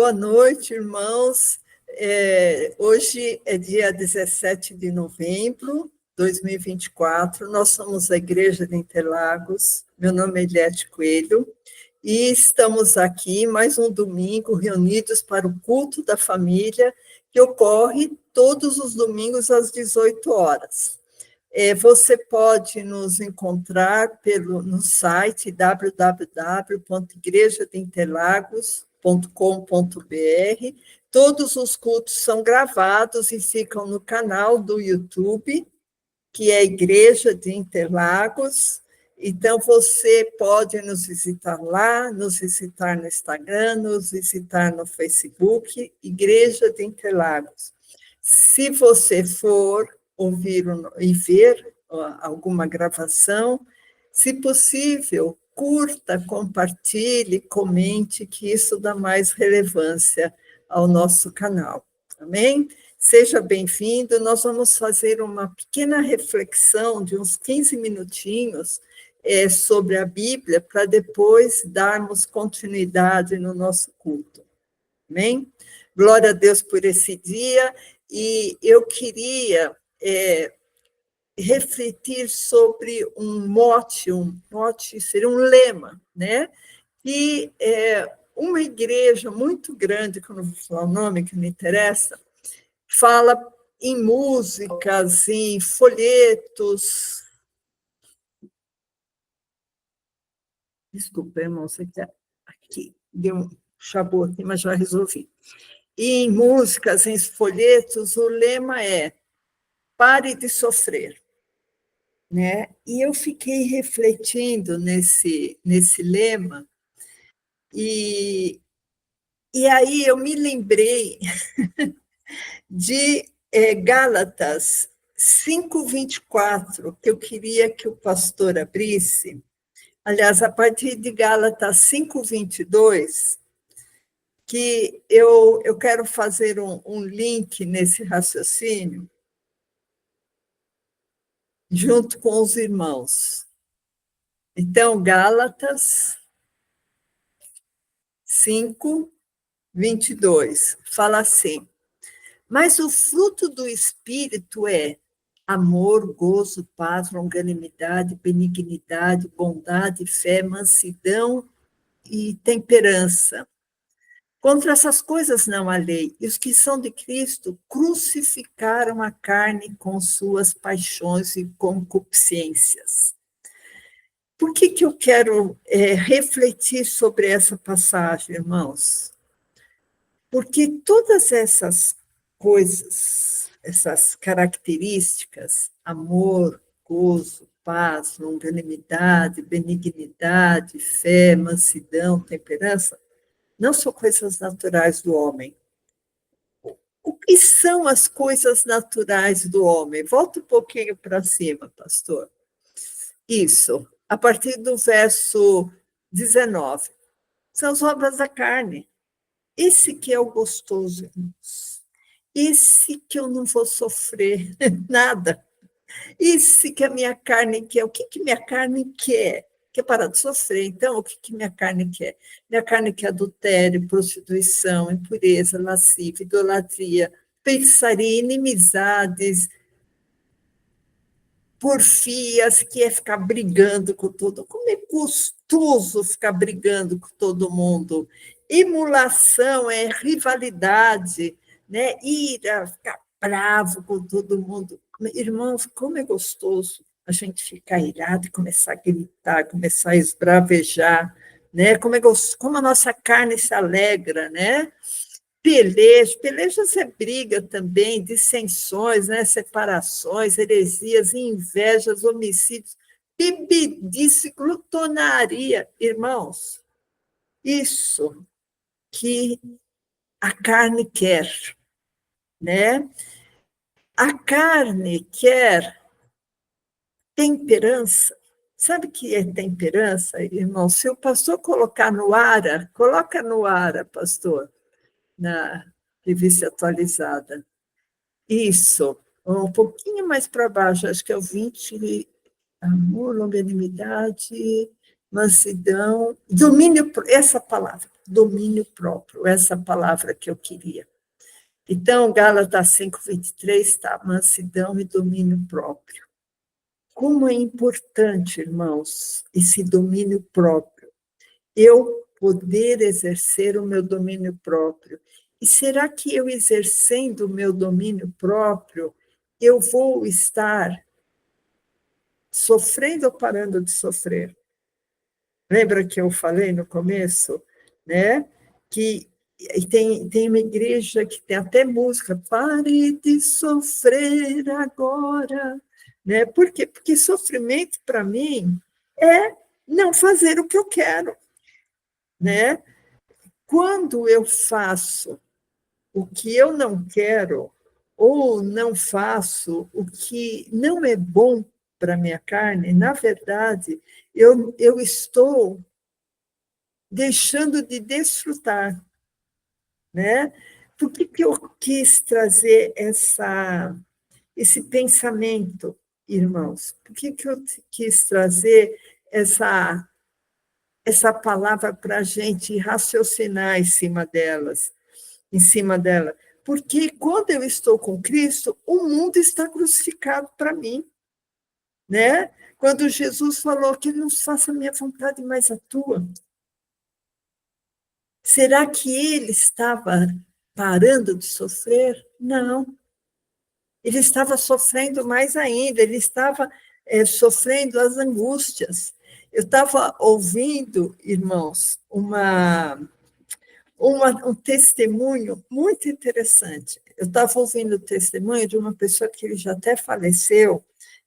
Boa noite, irmãos. Hoje é dia 17 de novembro de 2024. Nós somos a Igreja de Interlagos. Meu nome é Eliette Coelho e estamos aqui mais um domingo reunidos para o culto da família, que ocorre todos os domingos às 18 horas. Você pode nos encontrar no site www.igrejadeinterlagos.com.br. Todos os cultos são gravados e ficam no canal do YouTube, que é Igreja de Interlagos. Então, você pode nos visitar lá, nos visitar no Instagram, nos visitar no Facebook, Igreja de Interlagos. Se você for ouvir e ver alguma gravação, se possível, curta, compartilhe, comente, que isso dá mais relevância ao nosso canal. Amém? Seja bem-vindo. Nós vamos fazer uma pequena reflexão de uns 15 minutinhos sobre a Bíblia, para depois darmos continuidade no nosso culto. Amém? Glória a Deus por esse dia. E eu queria refletir sobre um mote seria um lema, né? E uma igreja muito grande, que eu não vou falar o nome, que não interessa, fala em músicas, em folhetos. Desculpa, irmão, você está aqui, deu um chabô aqui, mas já resolvi. E em músicas, em folhetos, o lema é: pare de sofrer. Né? E eu fiquei refletindo nesse lema, e aí eu me lembrei de Gálatas 5:24, que eu queria que o pastor abrisse. Aliás, a partir de Gálatas 5:22, que eu quero fazer um link nesse raciocínio, junto com os irmãos. Então, Gálatas 5:22 fala assim: mas o fruto do Espírito é amor, gozo, paz, longanimidade, benignidade, bondade, fé, mansidão e temperança. Contra essas coisas não há lei, e os que são de Cristo crucificaram a carne com suas paixões e concupiscências. Por que eu quero refletir sobre essa passagem, irmãos? Porque todas essas coisas, essas características, amor, gozo, paz, longanimidade, benignidade, fé, mansidão, temperança, não são coisas naturais do homem. O que são as coisas naturais do homem? Volta um pouquinho para cima, pastor. Isso, a partir do verso 19. São as obras da carne. Esse que é o gostoso, irmãos. Esse que eu não vou sofrer nada. Esse que a minha carne quer. O que minha carne quer? Quer parar de sofrer. Então, o que minha carne quer? Minha carne quer adultério, prostituição, impureza, lascívia, idolatria, feitiçaria, inimizades, porfias, que é ficar brigando com todo mundo. Como é gostoso ficar brigando com todo mundo. Emulação é rivalidade, né? Ira, ficar bravo com todo mundo. Irmãos, como é gostoso a gente ficar irado e começar a gritar, começar a esbravejar, né? Como a nossa carne se alegra, né? Pelejas é briga também, dissensões, né? Separações, heresias, invejas, homicídios, bebedice, glutonaria. Irmãos, isso que a carne quer, né? A carne quer temperança. Sabe o que é temperança, irmão? Se o pastor coloca no ara, pastor, na revista atualizada. Isso, um pouquinho mais para baixo, acho que é o 20, amor, longanimidade, mansidão, domínio, essa palavra, domínio próprio, essa palavra que eu queria. Então, Gálatas 5:23 está mansidão e domínio próprio. Como é importante, irmãos, esse domínio próprio. Eu poder exercer o meu domínio próprio. E será que eu exercendo o meu domínio próprio, eu vou estar sofrendo ou parando de sofrer? Lembra que eu falei no começo, né? Que tem uma igreja que tem até música, pare de sofrer agora, né? Por quê? Porque sofrimento, para mim, é não fazer o que eu quero, né? Quando eu faço o que eu não quero, ou não faço o que não é bom para a minha carne, na verdade, eu estou deixando de desfrutar, né? Por que eu quis trazer esse pensamento, irmãos? Por que eu quis trazer essa palavra para a gente raciocinar em cima dela? Porque quando eu estou com Cristo, o mundo está crucificado para mim, né? Quando Jesus falou que não faça a minha vontade, mas a tua. Será que ele estava parando de sofrer? Não. Ele estava sofrendo mais ainda, ele estava sofrendo as angústias. Eu estava ouvindo, irmãos, um testemunho muito interessante. Eu estava ouvindo o testemunho de uma pessoa que ele já até faleceu,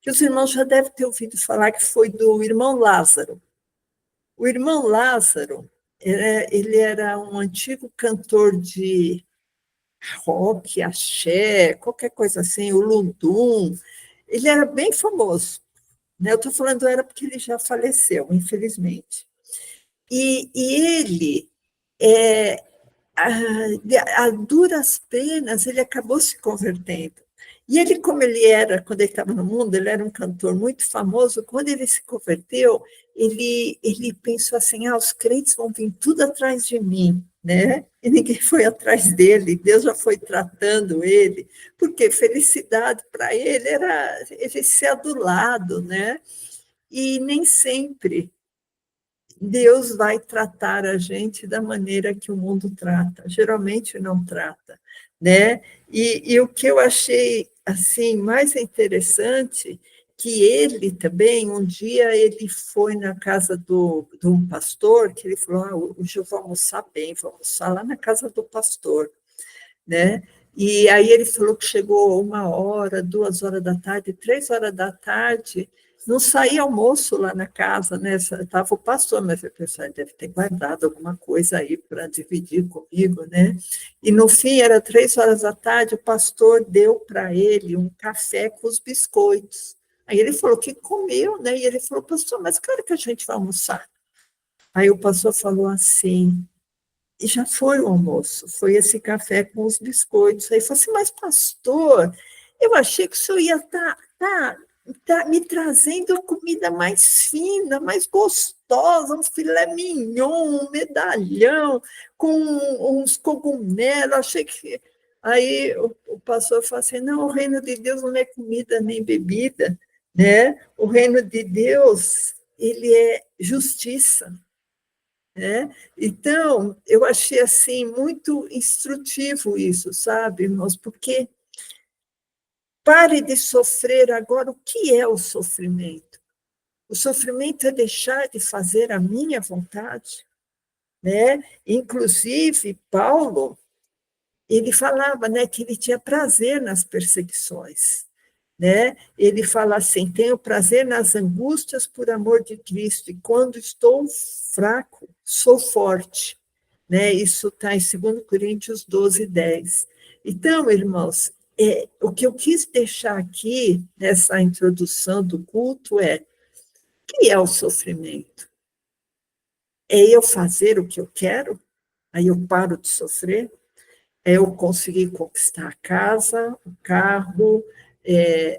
que os irmãos já devem ter ouvido falar, que foi do irmão Lázaro. O irmão Lázaro, ele era um antigo cantor de rock, axé, qualquer coisa assim, o Lundum. Ele era bem famoso, né? Eu estou falando era porque ele já faleceu, infelizmente. E ele, é, a duras penas, ele acabou se convertendo. E ele, como ele era, quando ele estava no mundo, ele era um cantor muito famoso, quando ele se converteu, ele pensou assim, os crentes vão vir tudo atrás de mim, né? E ninguém foi atrás dele, Deus já foi tratando ele, porque felicidade para ele era ele ser adulado, né? E nem sempre Deus vai tratar a gente da maneira que o mundo trata, geralmente não trata, né? E o que eu achei assim mais interessante que ele também um dia ele foi na casa de um pastor que ele falou hoje eu vou almoçar bem, vou almoçar lá na casa do pastor, né? E aí ele falou que chegou 1 hora, 2 horas da tarde, 3 horas da tarde, não saía almoço lá na casa, né? Estava o pastor, mas o pessoal deve ter guardado alguma coisa aí para dividir comigo, né? E no fim, era 3 horas da tarde, o pastor deu para ele um café com os biscoitos. Aí ele falou que comeu, né? E ele falou, pastor, mas que hora que a gente vai almoçar? Aí o pastor falou assim, e já foi o almoço, foi esse café com os biscoitos. Aí falou assim, mas pastor, eu achei que o senhor ia tá me trazendo a comida mais fina, mais gostosa, um filé mignon, um medalhão, com uns cogumelos, achei que... Aí o pastor falou assim, não, o reino de Deus não é comida nem bebida, né? O reino de Deus, ele é justiça, né? Então, eu achei assim muito instrutivo isso, sabe, irmãos? Porque pare de sofrer agora. O que é o sofrimento? O sofrimento é deixar de fazer a minha vontade, né? Inclusive, Paulo, ele falava, né, que ele tinha prazer nas perseguições, né? Ele fala assim, tenho prazer nas angústias por amor de Cristo, e quando estou fraco, sou forte, né? Isso está em 2 Coríntios 12:10. Então, irmãos, o que eu quis deixar aqui, nessa introdução do culto, o que é o sofrimento? É eu fazer o que eu quero? Aí eu paro de sofrer? É eu conseguir conquistar a casa, o carro,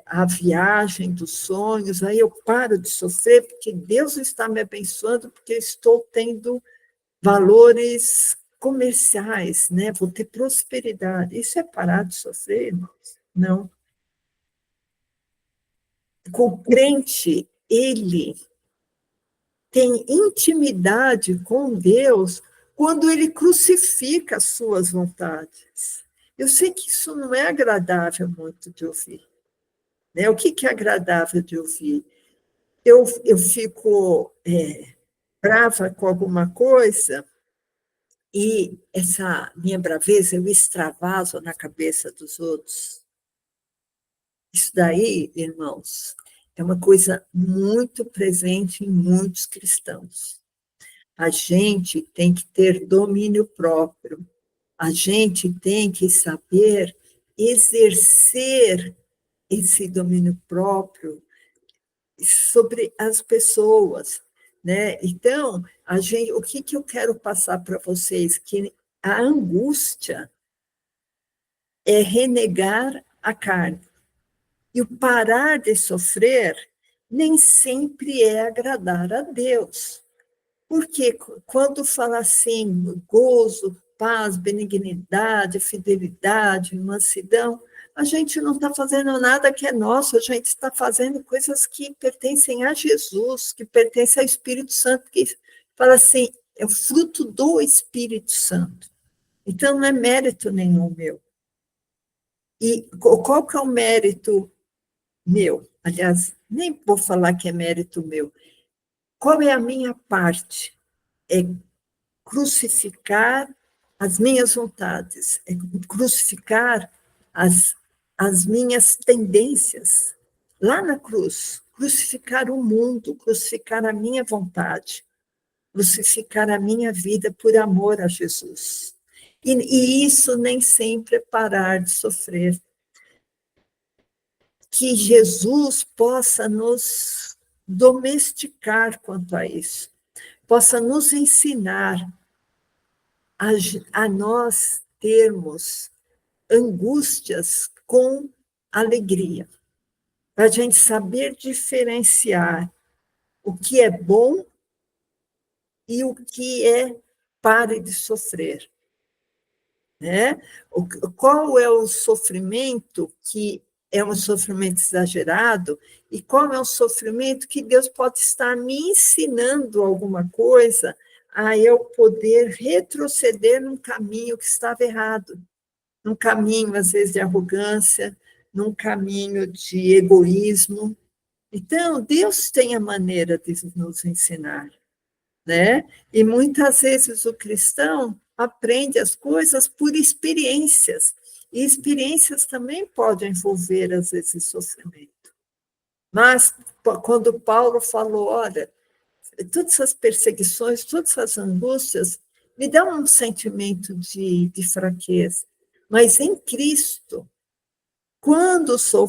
a viagem dos sonhos, aí eu paro de sofrer, porque Deus está me abençoando, porque eu estou tendo valores comerciais, né? Vou ter prosperidade. Isso é parar de sofrer, irmãos? Não. O crente, ele tem intimidade com Deus quando ele crucifica as suas vontades. Eu sei que isso não é agradável muito de ouvir. Né? O que é agradável de ouvir? Eu fico brava com alguma coisa e essa minha braveza eu extravaso na cabeça dos outros. Isso daí, irmãos, é uma coisa muito presente em muitos cristãos. A gente tem que ter domínio próprio. A gente tem que saber exercer esse domínio próprio sobre as pessoas, né? Então, o que eu quero passar para vocês? Que a angústia é renegar a carne. E o parar de sofrer nem sempre é agradar a Deus. Porque quando fala assim, gozo, paz, benignidade, fidelidade, mansidão, a gente não está fazendo nada que é nosso, a gente está fazendo coisas que pertencem a Jesus, que pertencem ao Espírito Santo, que fala assim, é o fruto do Espírito Santo. Então, não é mérito nenhum meu. E qual que é o mérito meu? Aliás, nem vou falar que é mérito meu. Qual é a minha parte? É crucificar as minhas vontades, é crucificar as minhas tendências lá na cruz, crucificar o mundo, crucificar a minha vontade, crucificar a minha vida por amor a Jesus. E isso nem sempre é parar de sofrer. Que Jesus possa nos domesticar quanto a isso, possa nos ensinar a nós termos angústias com alegria, para a gente saber diferenciar o que é bom e o que é pare de sofrer. Né? Qual é o sofrimento que é um sofrimento exagerado e qual é o sofrimento que Deus pode estar me ensinando alguma coisa a eu poder retroceder num caminho que estava errado, num caminho, às vezes, de arrogância, num caminho de egoísmo. Então, Deus tem a maneira de nos ensinar, né? E muitas vezes o cristão aprende as coisas por experiências, e experiências também podem envolver, às vezes, sofrimento. Mas, quando Paulo falou, olha, todas essas perseguições, todas essas angústias, me dão um sentimento de fraqueza. Mas em Cristo, quando estou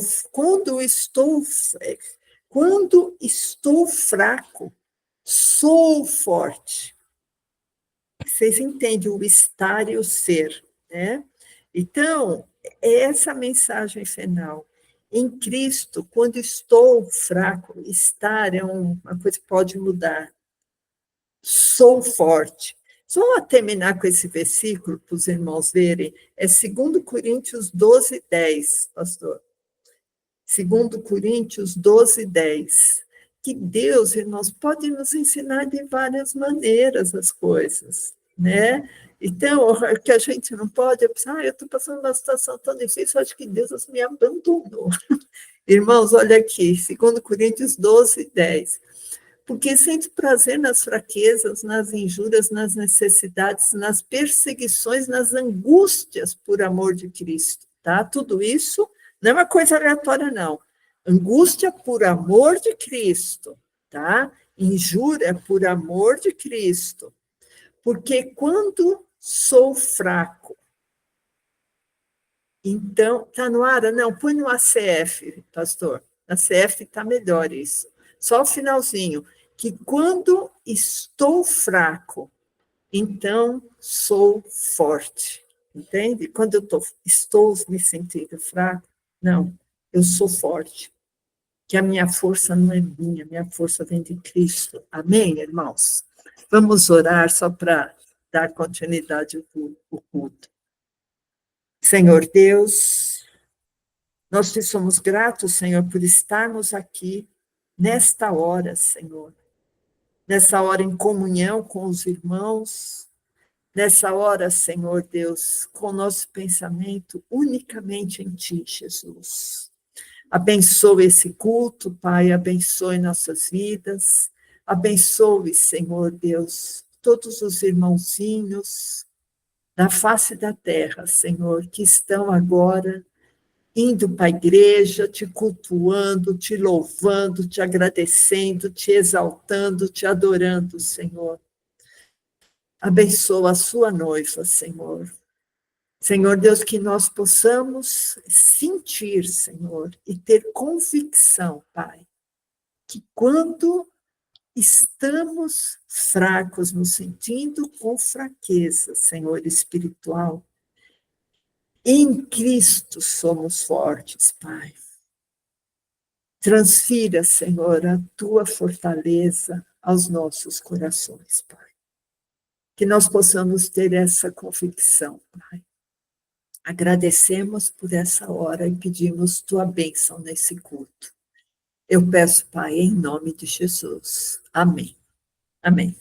fraco, sou forte. Vocês entendem o estar e o ser, né? Então, é essa mensagem final. Em Cristo, quando estou fraco, estar é uma coisa que pode mudar. Sou forte. Só a terminar com esse versículo, para os irmãos verem, é 2 Coríntios 12, 10, pastor. 2 Coríntios 12, 10. Que Deus, irmãos, pode nos ensinar de várias maneiras as coisas, né? Então, o que a gente não pode é pensar, eu estou passando uma situação tão difícil, acho que Deus me abandonou. Irmãos, olha aqui, 2 Coríntios 12, 10. Porque sente prazer nas fraquezas, nas injúrias, nas necessidades, nas perseguições, nas angústias por amor de Cristo, tá? Tudo isso não é uma coisa aleatória, não. Angústia por amor de Cristo, tá? Injúria por amor de Cristo. Porque quando sou fraco, então, tá no ar? Não, põe no ACF, pastor. Na ACF está melhor isso. Só o finalzinho. Que quando estou fraco, então sou forte. Entende? Quando estou me sentindo fraco, não, eu sou forte. Que a minha força não é minha força vem de Cristo. Amém, irmãos? Vamos orar só para dar continuidade ao culto. Senhor Deus, nós te somos gratos, Senhor, por estarmos aqui nesta hora, Senhor. Nessa hora em comunhão com os irmãos, nessa hora, Senhor Deus, com o nosso pensamento unicamente em Ti, Jesus. Abençoe esse culto, Pai, abençoe nossas vidas, abençoe, Senhor Deus, todos os irmãozinhos da face da terra, Senhor, que estão agora indo para a igreja, te cultuando, te louvando, te agradecendo, te exaltando, te adorando, Senhor. Abençoa a sua noiva, Senhor. Senhor Deus, que nós possamos sentir, Senhor, e ter convicção, Pai, que quando estamos fracos, nos sentindo com fraqueza, Senhor espiritual, em Cristo somos fortes, Pai. Transfira, Senhor, a tua fortaleza aos nossos corações, Pai. Que nós possamos ter essa convicção, Pai. Agradecemos por essa hora e pedimos tua bênção nesse culto. Eu peço, Pai, em nome de Jesus. Amém. Amém.